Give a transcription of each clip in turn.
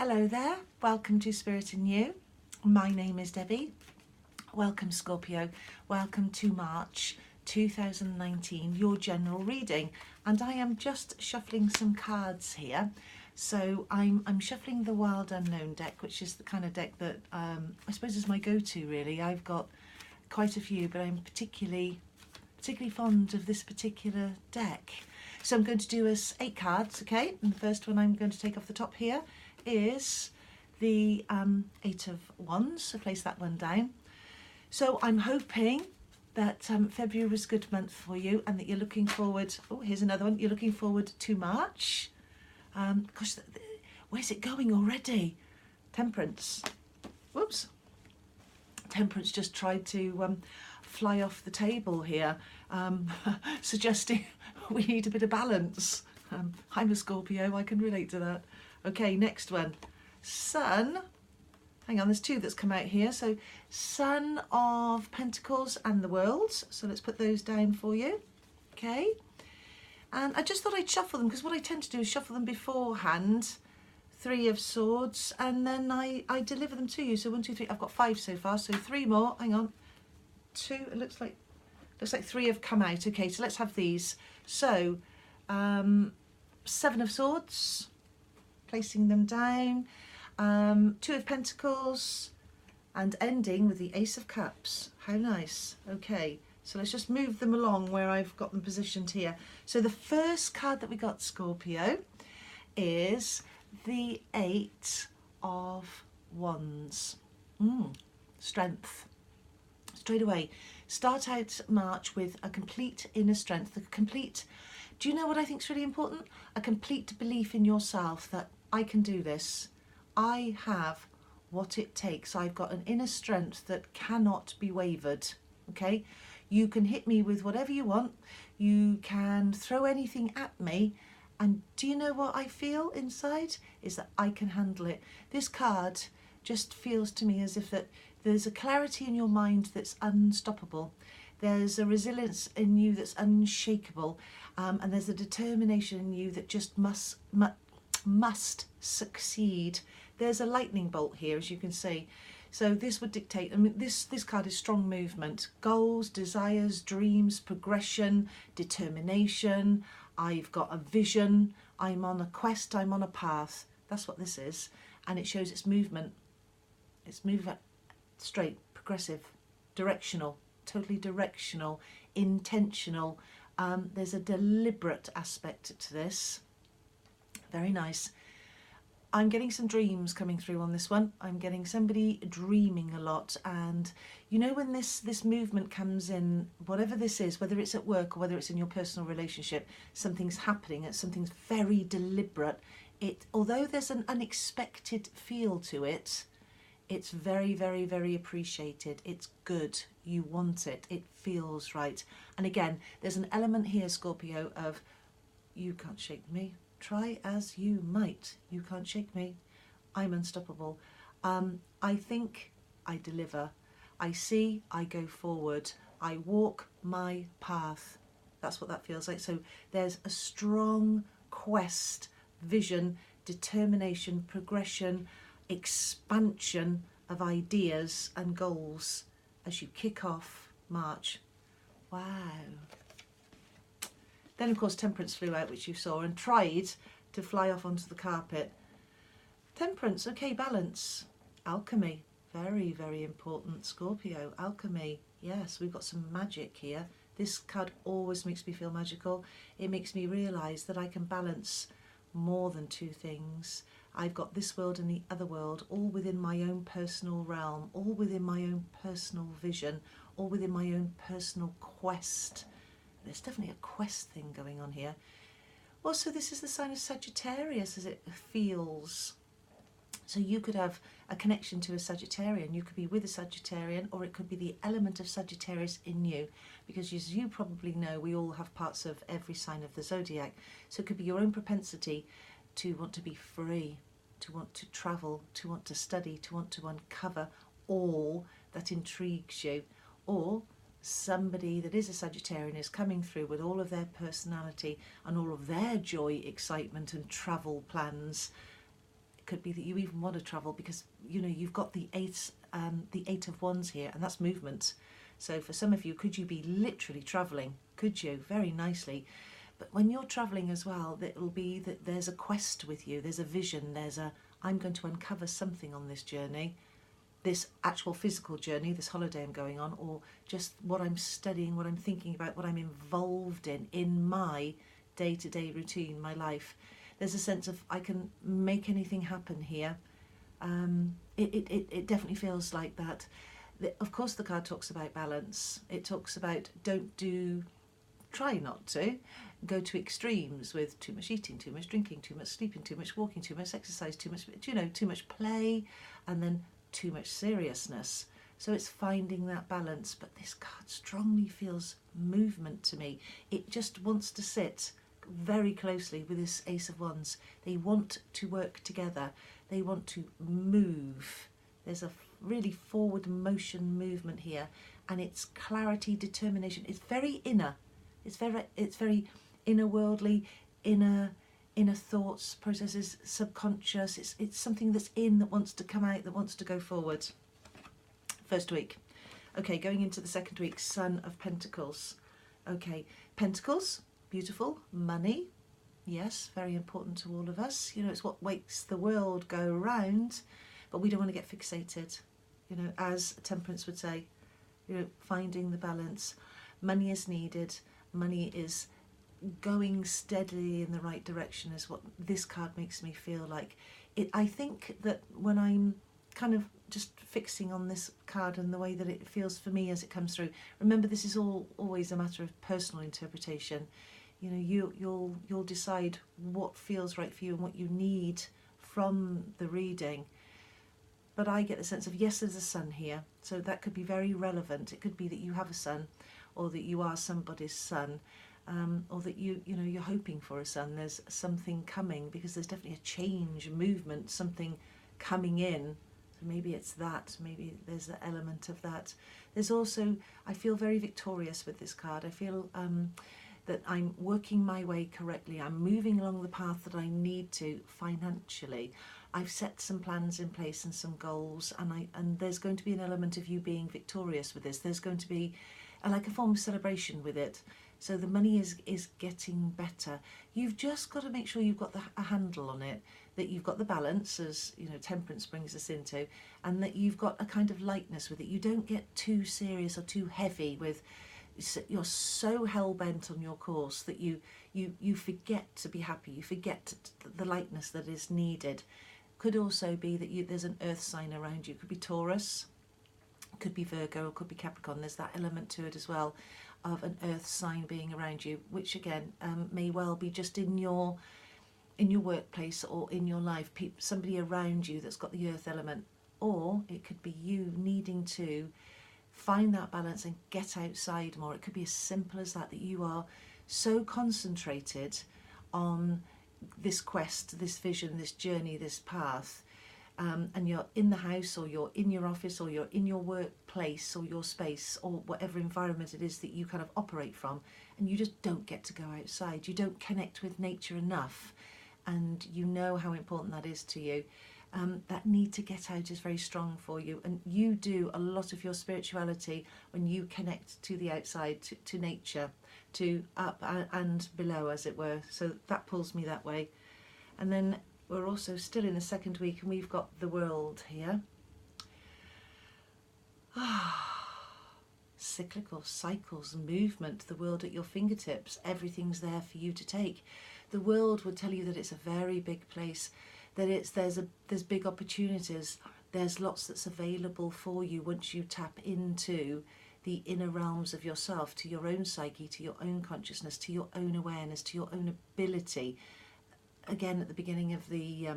Hello there, welcome to Spirit in You. My name is Debbie. Welcome Scorpio, welcome to March 2019, your general reading. And I am just shuffling some cards here. So I'm shuffling the Wild Unknown deck, which is the kind of deck that I suppose is my go-to really. I've got quite a few, but I'm particularly fond of this particular deck. So I'm going to do us 8 cards, okay? And the first one I'm going to take off the top here is the 8 of Wands, so place that one down. So I'm hoping that February was a good month for you and that you're looking forward, oh here's another one, you're looking forward to March. Gosh, where's it going already? Temperance, whoops. Temperance just tried to fly off the table here, suggesting we need a bit of balance. I'm a Scorpio, I can relate to that. Okay, next one. Sun. Hang on, there's 2 that's come out here. So Sun of Pentacles and the World. So let's put those down for you. Okay. And I just thought I'd shuffle them because what I tend to do is shuffle them beforehand. 3 of Swords, and then I deliver them to you. So 1, 2, 3. I've got 5 so far. So 3 more. Hang on. 2. It looks like 3 have come out. Okay, so let's have these. So 7 of Swords. Placing them down, 2 of Pentacles, and ending with the Ace of Cups. How nice. Okay, so let's just move them along where I've got them positioned here. So the first card that we got, Scorpio, is the 8 of Wands. Strength. Straight away, start out March with a complete inner strength, do you know what I think is really important? A complete belief in yourself that I can do this. I have what it takes. I've got an inner strength that cannot be wavered. Okay? You can hit me with whatever you want. You can throw anything at me. And do you know what I feel inside? Is that I can handle it. This card just feels to me as if that there's a clarity in your mind that's unstoppable. There's a resilience in you that's unshakable. And there's a determination in you that just must succeed. There's a lightning bolt here, as you can see. So this would dictate, I mean, this card is strong movement, goals, desires, dreams, progression, determination. I've got a vision. I'm on a quest. I'm on a path. That's what this is. And it shows its movement. It's movement straight, progressive, directional, totally directional, intentional. There's a deliberate aspect to this. Very nice. I'm getting some dreams coming through on this one. I'm getting somebody dreaming a lot, and you know when this movement comes in, whatever this is, whether it's at work or whether it's in your personal relationship, something's happening, something's very deliberate. Although there's an unexpected feel to it, it's very, very, very appreciated. It's good. You want it. It feels right. And again, there's an element here, Scorpio, of you can't shake me. Try as you might. You can't shake me. I'm unstoppable. I think, I deliver. I see, I go forward. I walk my path. That's what that feels like. So there's a strong quest, vision, determination, progression, expansion of ideas and goals as you kick off March. Wow. Then of course Temperance flew out, which you saw, and tried to fly off onto the carpet. Temperance, okay, balance. Alchemy, very, very important. Scorpio, alchemy. Yes, we've got some magic here. This card always makes me feel magical. It makes me realise that I can balance more than 2 things. I've got this world and the other world, all within my own personal realm, all within my own personal vision, all within my own personal quest. There's definitely a quest thing going on here. Also, this is the sign of Sagittarius as it feels. So you could have a connection to a Sagittarian. You could be with a Sagittarian, or it could be the element of Sagittarius in you. Because as you probably know, we all have parts of every sign of the zodiac. So it could be your own propensity to want to be free, to want to travel, to want to study, to want to uncover all that intrigues you. Or somebody that is a Sagittarian is coming through with all of their personality and all of their joy, excitement and travel plans. It could be that you even want to travel because, you know, you've got the Eight of Wands here, and that's movement. So for some of you, could you be literally travelling? Could you? Very nicely. But when you're travelling as well, it'll be that there's a quest with you, there's a vision, I'm going to uncover something on this journey, this actual physical journey, this holiday I'm going on, or just what I'm studying, what I'm thinking about, what I'm involved in my day-to-day routine, my life. There's a sense of I can make anything happen here. It definitely feels like that. Of course, the card talks about balance. It talks about try not to go to extremes with too much eating, too much drinking, too much sleeping, too much walking, too much exercise, too much play, and then too much seriousness. So it's finding that balance. But this card strongly feels movement to me. It just wants to sit very closely with this Ace of Wands. They want to work together. They want to move. There's a really forward motion movement here, and it's clarity, determination. It's very inner. It's very inner worldly, inner thoughts, processes, subconscious. It's something that's that wants to come out, that wants to go forward. First week. Okay, going into the second week, Son of Pentacles. Okay, Pentacles, beautiful. Money, yes, very important to all of us. You know, it's what makes the world go round, but we don't want to get fixated. You know, as Temperance would say, you know, finding the balance. Money is needed. Money is going steadily in the right direction is what this card makes me feel like. I think that when I'm kind of just fixing on this card and the way that it feels for me as it comes through, remember this is always a matter of personal interpretation. You know, you'll decide what feels right for you and what you need from the reading. But I get the sense of, yes, there's a son here, so that could be very relevant. It could be that you have a son, or that you are somebody's son, or that you're hoping for a son. There's something coming, because there's definitely a change, movement, something coming in. So maybe it's that. Maybe there's an element of that. There's also, I feel very victorious with this card. I feel that I'm working my way correctly. I'm moving along the path that I need to financially. I've set some plans in place and some goals, and there's going to be an element of you being victorious with this. There's going to be like a form of celebration with it. So the money is getting better. You've just got to make sure you've got a handle on it, that you've got the balance, as you know, Temperance brings us into, and that you've got a kind of lightness with it. You don't get too serious or too heavy with. You're so hell-bent on your course that you forget to be happy. You forget the lightness that is needed. Could also be that there's an earth sign around you. Could be Taurus, could be Virgo, or could be Capricorn. There's that element to it as well, of an earth sign being around you, which again may well be just in your workplace or in your life, somebody around you that's got the earth element. Or it could be you needing to find that balance and get outside more. It could be as simple as that you are so concentrated on this quest, this vision, this journey, this path, and you're in the house, or you're in your office, or you're in your workplace, or your space, or whatever environment it is that you kind of operate from, and you just don't get to go outside. You don't connect with nature enough, and you know how important that is to you. That need to get out is very strong for you, and you do a lot of your spirituality when you connect to the outside, to nature, to up and below, as it were. So that pulls me that way. And then we're also still in the second week, and we've got the World here. Cyclical cycles, movement, the world at your fingertips. Everything's there for you to take. The World would tell you that it's a very big place, that there's big opportunities. There's lots that's available for you once you tap into the inner realms of yourself, to your own psyche, to your own consciousness, to your own awareness, to your own ability. Again, at the beginning of the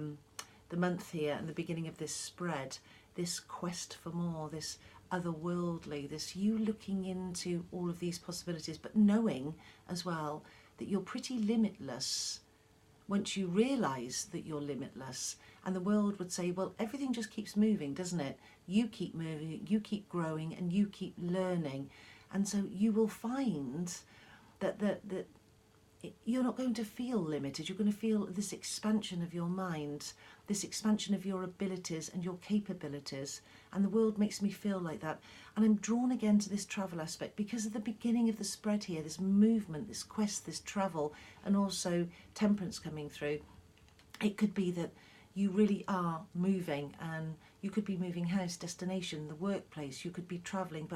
month here, and the beginning of this spread, this quest for more, this otherworldly, this you looking into all of these possibilities, but knowing as well that you're pretty limitless once you realise that you're limitless. And the world would say, well, everything just keeps moving, doesn't it? You keep moving, you keep growing, and you keep learning. And so you will find that you're not going to feel limited. You're going to feel this expansion of your mind, this expansion of your abilities and your capabilities. And the world makes me feel like that. And I'm drawn again to this travel aspect because at the beginning of the spread here, this movement, this quest, this travel, and also temperance coming through. It could be that you really are moving, and you could be moving house, destination, the workplace, you could be travelling,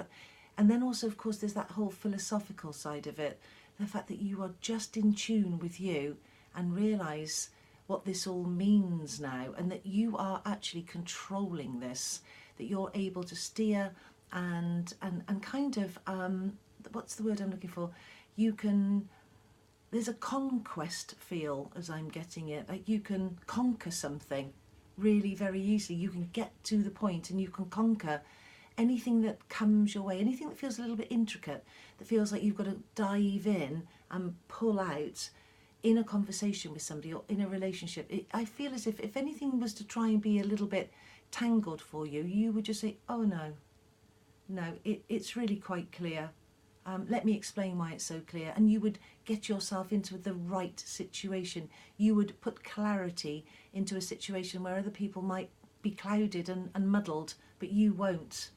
and then also, of course, there's that whole philosophical side of it, the fact that you are just in tune with you and realise what this all means now, and that you are actually controlling this, that you're able to steer and kind of, what's the word I'm looking for? You can, there's a conquest feel as I'm getting it, like you can conquer something really very easily. You can get to the point and you can conquer anything that comes your way, anything that feels a little bit intricate, that feels like you've got to dive in and pull out in a conversation with somebody or in a relationship. I feel as if anything was to try and be a little bit tangled for you, you would just say, oh no, it's really quite clear. Let me explain why it's so clear. And you would get yourself into the right situation. You would put clarity into a situation where other people might be clouded and muddled, but you won't.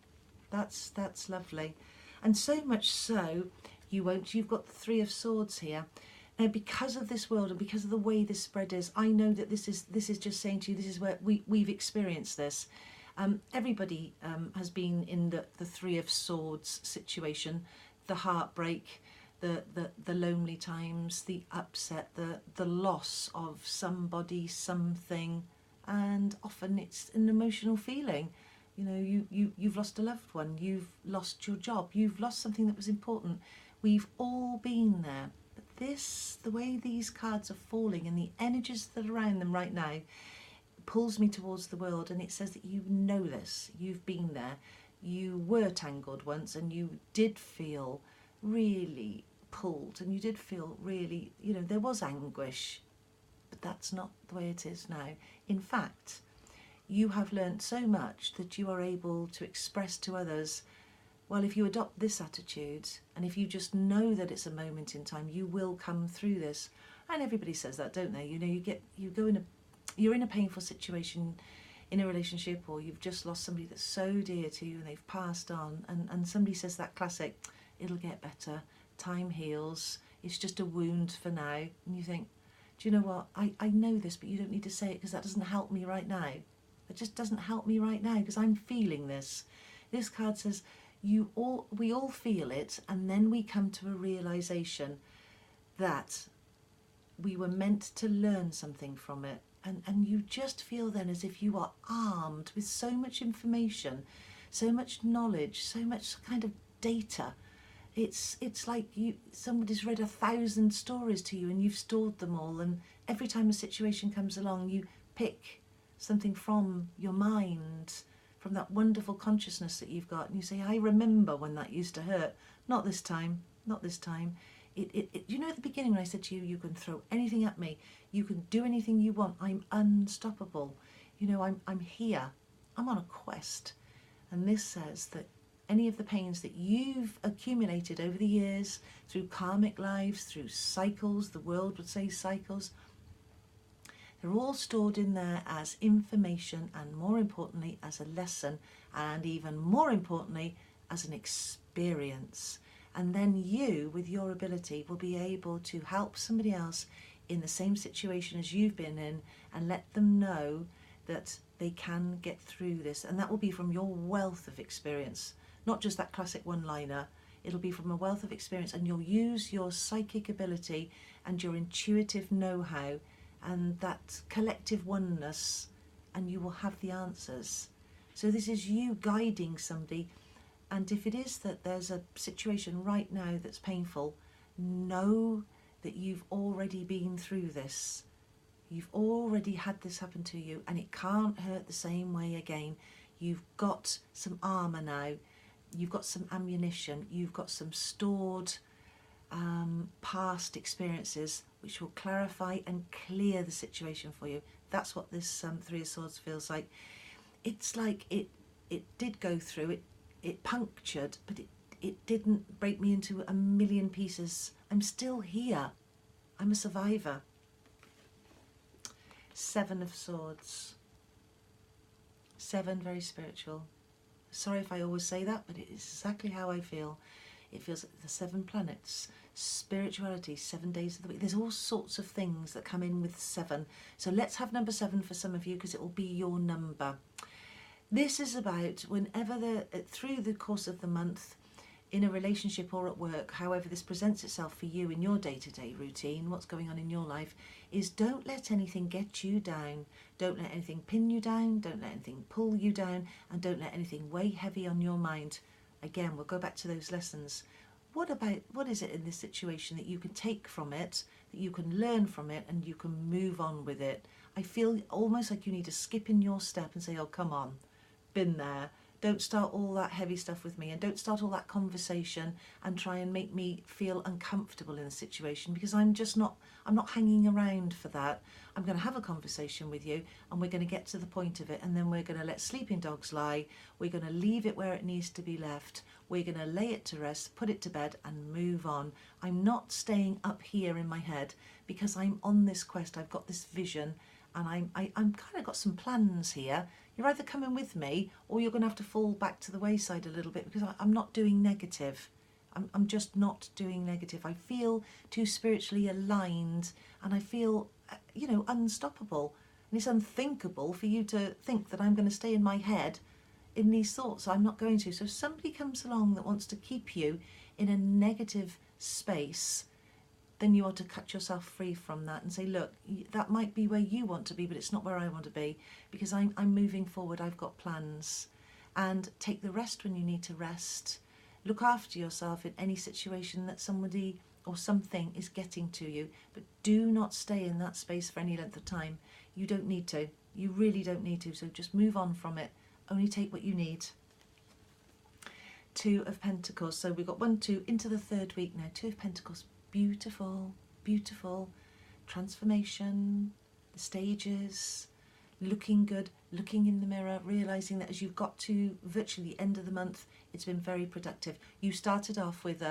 That's lovely. And so much so, you won't. You've got the Three of Swords here. Now, because of this world and because of the way this spread is, I know that this is just saying to you, this is where we've experienced this. Everybody has been in the Three of Swords situation, the heartbreak, the lonely times, the upset, the loss of somebody, something, and often it's an emotional feeling. You know, you've lost a loved one, you've lost your job, you've lost something that was important. We've all been there. But this, the way these cards are falling and the energies that are around them right now, pulls me towards the world, and it says that you know this, you've been there, you were tangled once, and you did feel really pulled, and you did feel really, you know, there was anguish, but that's not the way it is now. In fact, you have learnt so much that you are able to express to others, well, if you adopt this attitude, and if you just know that it's a moment in time, you will come through this. And everybody says that, don't they? You know, you're in a painful situation in a relationship, or you've just lost somebody that's so dear to you and they've passed on, and somebody says that classic, it'll get better, time heals, it's just a wound for now. And you think, do you know what, I know this, but you don't need to say it, because that doesn't help me right now. It just doesn't help me right now, because I'm feeling this. This card says we all feel it, and then we come to a realization that we were meant to learn something from it. And you just feel then as if you are armed with so much information, so much knowledge, so much kind of data. It's like somebody's read 1,000 stories to you and you've stored them all, and every time a situation comes along, you pick something from your mind, from that wonderful consciousness that you've got, and you say, I remember when that used to hurt. Not this time, not this time. You know, at the beginning when I said to you, you can throw anything at me, you can do anything you want, I'm unstoppable. You know, I'm here, I'm on a quest. And this says that any of the pains that you've accumulated over the years, through karmic lives, through cycles, the world would say cycles, they're all stored in there as information, and more importantly as a lesson, and even more importantly as an experience. And then you, with your ability, will be able to help somebody else in the same situation as you've been in, and let them know that they can get through this. And that will be from your wealth of experience, not just that classic one-liner. It'll be from a wealth of experience, and you'll use your psychic ability and your intuitive know-how and that collective oneness, and you will have the answers. So this is you guiding somebody. And if it is that there's a situation right now that's painful, know that you've already been through this. You've already had this happen to you, and it can't hurt the same way again. You've got some armour now. You've got some ammunition. You've got some stored past experiences which will clarify and clear the situation for you. That's what this Three of Swords feels like. It's like it did go through, it punctured, but it didn't break me into a million pieces. I'm still here. I'm a survivor. 7 of Swords. 7, very spiritual. Sorry if I always say that, but it is exactly how I feel. It feels like the 7 planets, spirituality, 7 days of the week. There's all sorts of things that come in with 7. So let's have number 7 for some of you, because it will be your number. This is about whenever through the course of the month, in a relationship or at work, however this presents itself for you in your day-to-day routine, what's going on in your life, is don't let anything get you down. Don't let anything pin you down. Don't let anything pull you down. And don't let anything weigh heavy on your mind. Again, we'll go back to those lessons. What is it in this situation that you can take from it, that you can learn from it, and you can move on with it? I feel almost like you need to skip in your step and say, oh, come on, been there. Don't start all that heavy stuff with me, and don't start all that conversation and try and make me feel uncomfortable in the situation, because I'm not hanging around for that. I'm going to have a conversation with you, and we're going to get to the point of it, and then we're going to let sleeping dogs lie. We're going to leave it where it needs to be left. We're going to lay it to rest, put it to bed, and move on. I'm not staying up here in my head, because I'm on this quest. I've got this vision, and I'm kind of got some plans here. You're either coming with me, or you're going to have to fall back to the wayside a little bit, because I'm not doing negative. I'm just not doing negative. I feel too spiritually aligned, and I feel, unstoppable. And it's unthinkable for you to think that I'm going to stay in my head in these thoughts. I'm not going to. So if somebody comes along that wants to keep you in a negative space, then you ought to cut yourself free from that and say, look, that might be where you want to be, but it's not where I want to be, because I'm moving forward. I've got plans. And take the rest when you need to rest. Look after yourself in any situation that somebody or something is getting to you, but do not stay in that space for any length of time. You don't need to. You really don't need to. So just move on from it. Only take what you need. 2 of Pentacles. So we've got 1, 2 into the 3rd week now. 2 of Pentacles. Beautiful, beautiful transformation, the stages, looking good, looking in the mirror, realising that as you've got to virtually the end of the month, it's been very productive. You started off with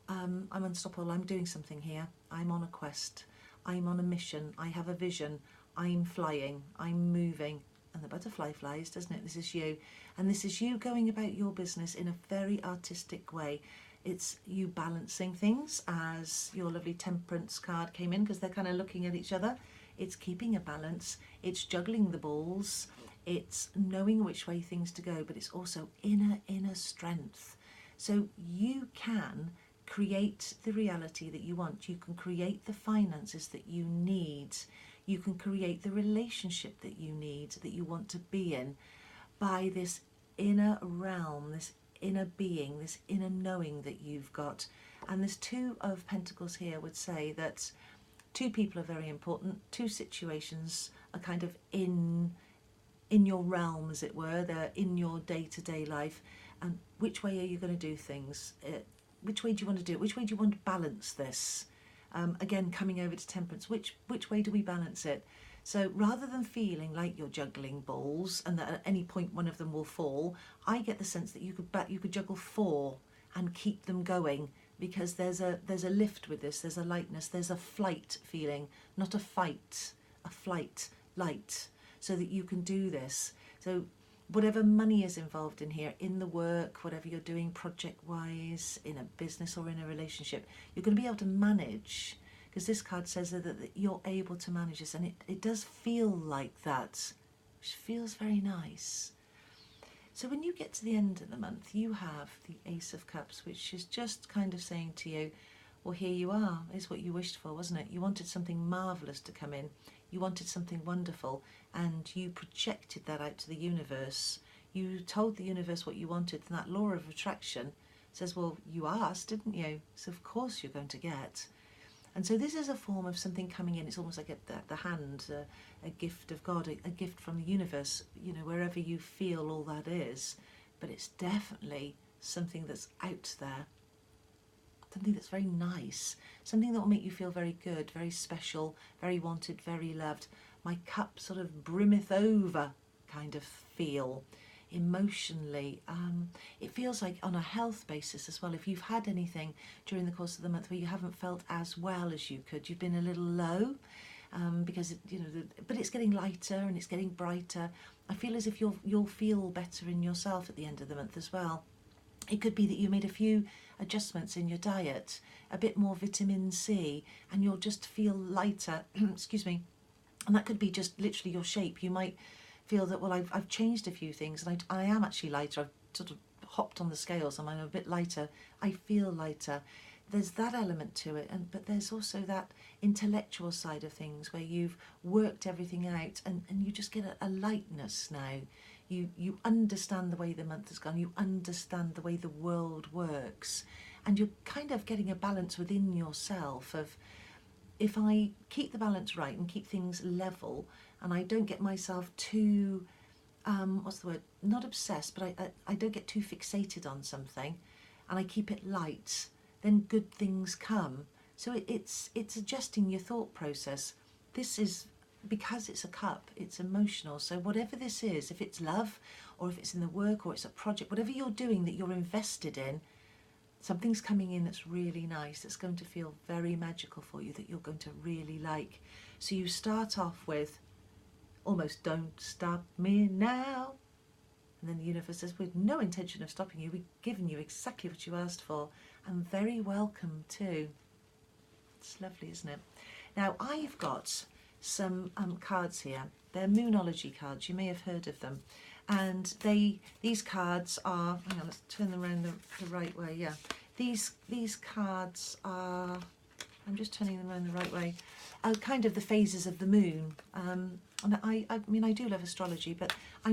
I'm unstoppable, I'm doing something here, I'm on a quest, I'm on a mission, I have a vision, I'm flying, I'm moving. And the butterfly flies, doesn't it? This is you. And this is you going about your business in a very artistic way. It's you balancing things, as your lovely Temperance card came in, because they're kind of looking at each other. It's keeping a balance. It's juggling the balls. It's knowing which way things to go, but it's also inner strength. So you can create the reality that you want. You can create the finances that you need. You can create the relationship that you need, that you want to be in, by this inner realm, this inner being, this inner knowing that you've got. And this 2 of Pentacles here would say that 2 people are very important. 2 situations are kind of in your realm, as it were. They're in your day-to-day life. And which way are you going to do things? Which way do you want to do it? Which way do you want to balance this? Again, coming over to Temperance, which way do we balance it? So rather than feeling like you're juggling balls and that at any point one of them will fall, I get the sense that you could juggle 4 and keep them going, because there's a lift with this, there's a lightness, there's a flight feeling, not a fight, a flight, light, so that you can do this. So whatever money is involved in here, in the work, whatever you're doing project-wise, in a business or in a relationship, you're going to be able to manage, because this card says that you're able to manage this, and it does feel like that, which feels very nice. So when you get to the end of the month, you have the Ace of Cups, which is just kind of saying to you, well, here you are, is what you wished for, wasn't it? You wanted something marvellous to come in. You wanted something wonderful, and you projected that out to the universe. You told the universe what you wanted, and that law of attraction says, well, you asked, didn't you? So of course you're going to get. And so this is a form of something coming in. It's almost like the hand, a gift of God, a gift from the universe, wherever you feel all that is. But it's definitely something that's out there, something that's very nice, something that will make you feel very good, very special, very wanted, very loved. My cup sort of brimmeth over kind of feel. emotionally. It feels like on a health basis as well. If you've had anything during the course of the month where you haven't felt as well as you could, you've been a little low, because but it's getting lighter and it's getting brighter. I feel as if you'll feel better in yourself at the end of the month as well. It could be that you made a few adjustments in your diet, a bit more vitamin C, and you'll just feel lighter. Excuse me. And that could be just literally your shape. You might feel that, well, I've changed a few things and I am actually lighter. I've sort of hopped on the scales and I'm a bit lighter. I feel lighter. There's that element to it, but there's also that intellectual side of things where you've worked everything out and you just get a lightness now. You understand the way the month has gone, you understand the way the world works, and you're kind of getting a balance within yourself of, if I keep the balance right and keep things level and I don't get myself too, what's the word, not obsessed, but I don't get too fixated on something and I keep it light, then good things come. So it's adjusting your thought process. This is, because it's a cup, it's emotional. So whatever this is, if it's love or if it's in the work or it's a project, whatever you're doing that you're invested in, something's coming in that's really nice, that's going to feel very magical for you, that you're going to really like. So you start off with almost, don't stop me now. And then the universe says, with no intention of stopping you, we've given you exactly what you asked for, and very welcome too. It's lovely, isn't it? Now I've got some cards here. They're Moonology cards. You may have heard of them. And these cards are, hang on, let's turn them around the right way. Yeah, these cards are, I'm just turning them around the right way, are kind of the phases of the moon. And I mean, I do love astrology, but I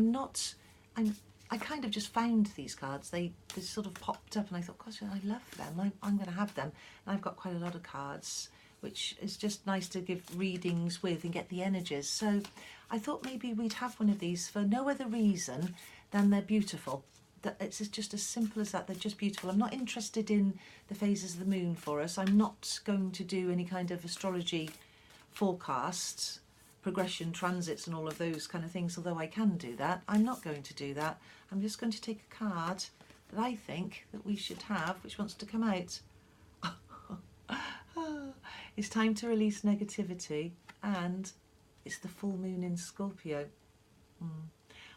kind of just found these cards. They sort of popped up and I thought, gosh, I love them. I'm going to have them. And I've got quite a lot of cards, which is just nice to give readings with and get the energies. So I thought maybe we'd have one of these for no other reason than they're beautiful. It's just as simple as that. They're just beautiful. I'm not interested in the phases of the moon for us. I'm not going to do any kind of astrology forecasts, progression, transits and all of those kind of things, although I can do that. I'm not going to do that. I'm just going to take a card that I think that we should have, which wants to come out. It's time to release negativity, and it's the full moon in Scorpio.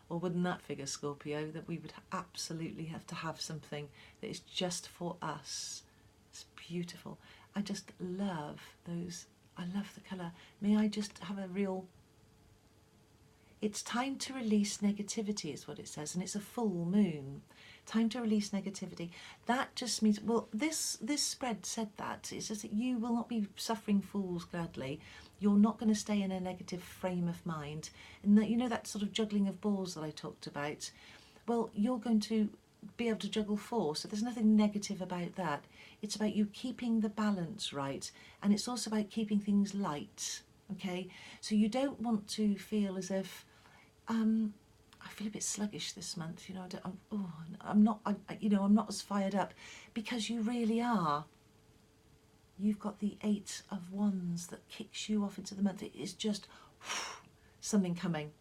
Well, wouldn't that figure, Scorpio, that we would absolutely have to have something that is just for us. It's beautiful. I just love those. I love the colour. May I just have a real... It's time to release negativity is what it says, and it's a full moon. Time to release negativity. That just means, well, this spread said that. It says that you will not be suffering fools gladly. You're not going to stay in a negative frame of mind. And that, you know, that sort of juggling of balls that I talked about? Well, you're going to be able to juggle four, so there's nothing negative about that. It's about you keeping the balance right, and it's also about keeping things light, okay? So you don't want to feel as if, I feel a bit sluggish this month, you know. I'm not as fired up, because you really are. You've got the 8 of Wands that kicks you off into the month. It is just something coming.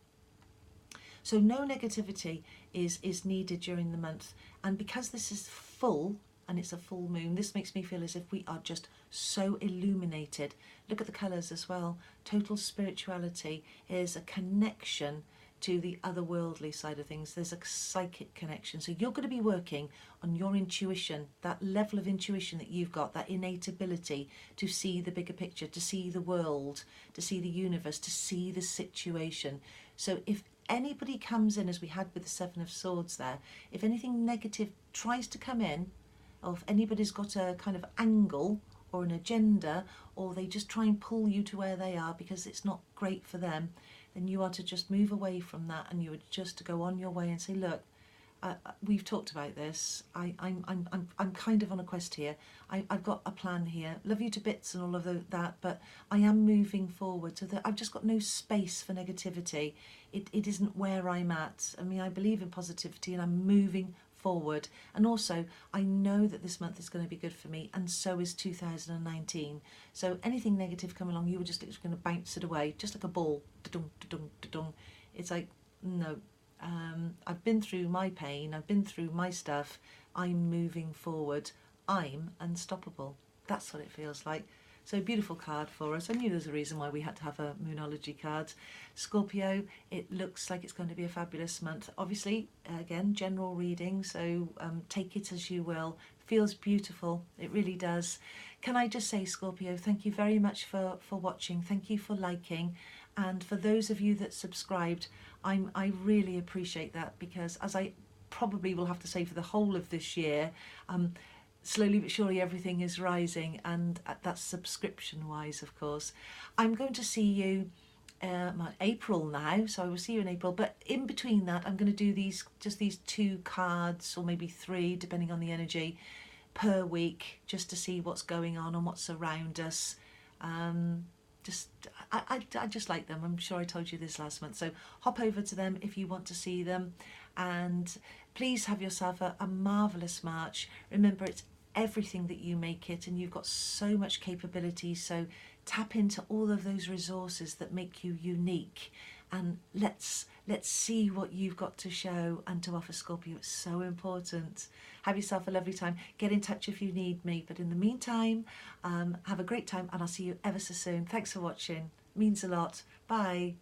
So no negativity is needed during the month, and because this is full and it's a full moon, this makes me feel as if we are just so illuminated. Look at the colours as well. Total spirituality is a connection to the otherworldly side of things. There's a psychic connection. So you're going to be working on your intuition, that level of intuition that you've got, that innate ability to see the bigger picture, to see the world, to see the universe, to see the situation. So if anybody comes in, as we had with the 7 of Swords there, if anything negative tries to come in, or if anybody's got a kind of angle or an agenda, or they just try and pull you to where they are because it's not great for them, then you are to just move away from that, and you are just to go on your way and say, look, we've talked about this. I'm kind of on a quest here. I've got a plan here. Love you to bits and all of that, but I am moving forward, so that I've just got no space for negativity. It isn't where I'm at. I mean, I believe in positivity, and I'm moving forward. And also, I know that this month is going to be good for me, and so is 2019. So anything negative coming along, you were just going to bounce it away, just like a ball. Da-dung, da-dung, da-dung. It's like, no, I've been through my pain, I've been through my stuff, I'm moving forward, I'm unstoppable. That's what it feels like. So beautiful card for us. I knew there's a reason why we had to have a Moonology card. Scorpio, it looks like it's going to be a fabulous month. Obviously, again, general reading, so take it as you will. Feels beautiful, it really does. Can I just say, Scorpio, thank you very much for watching. Thank you for liking. And for those of you that subscribed, I really appreciate that, because as I probably will have to say for the whole of this year, slowly but surely everything is rising, and that's subscription wise, of course. I'm going to see you April now, so I will see you in April, but in between that I'm going to do these 2 cards, or maybe 3 depending on the energy, per week, just to see what's going on and what's around us. I just like them. I'm sure I told you this last month, so hop over to them if you want to see them. And please have yourself a marvellous March. Remember, it's everything that you make it, and you've got so much capability, so tap into all of those resources that make you unique, and let's see what you've got to show and to offer, Scorpio. It's so important. Have yourself a lovely time. Get in touch if you need me, but in the meantime, have a great time, and I'll see you ever so soon. Thanks for watching, means a lot. Bye.